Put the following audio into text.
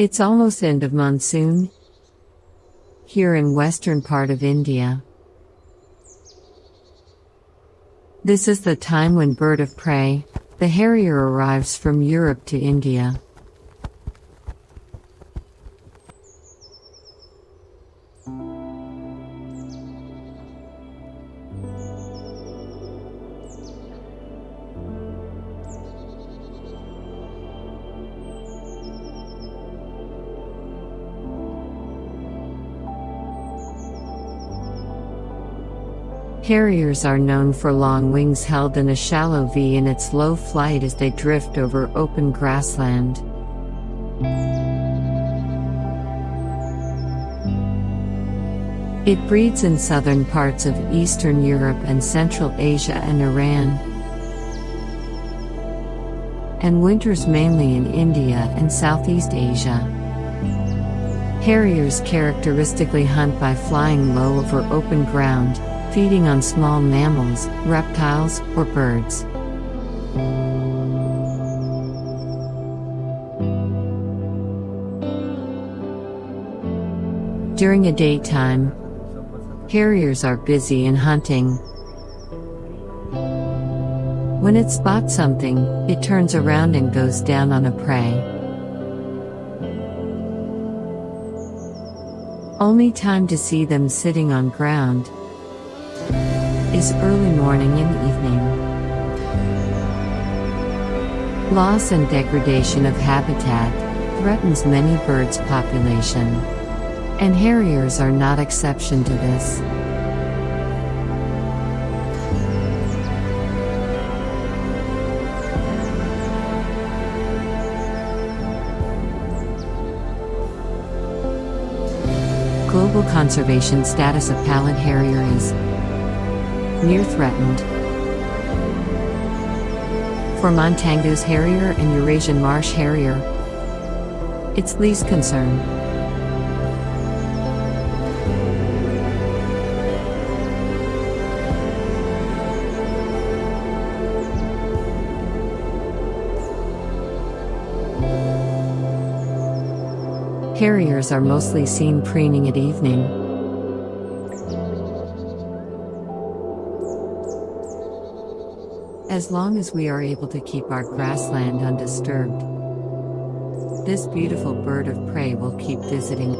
It's almost end of monsoon here in western part of India. This is the time when bird of prey, the harrier, arrives from Europe to India. Harriers are known for long wings held in a shallow V in its low flight as they drift over open grassland. It breeds in southern parts of Eastern Europe and Central Asia and Iran, and winters mainly in India and Southeast Asia. Harriers characteristically hunt by flying low over open ground, feeding on small mammals, reptiles, or birds. During a daytime, harriers are busy in hunting. When it spots something, it turns around and goes down on a prey. Only time to see them sitting on ground is early morning and evening. Loss and degradation of habitat threatens many birds' population, and harriers are not exception to this. Global conservation status of Pallid Harrier is near threatened. For Montagu's Harrier and Eurasian Marsh Harrier, it's least concern. Harriers are mostly seen preening at evening. As long as we are able to keep our grassland undisturbed, this beautiful bird of prey will keep visiting.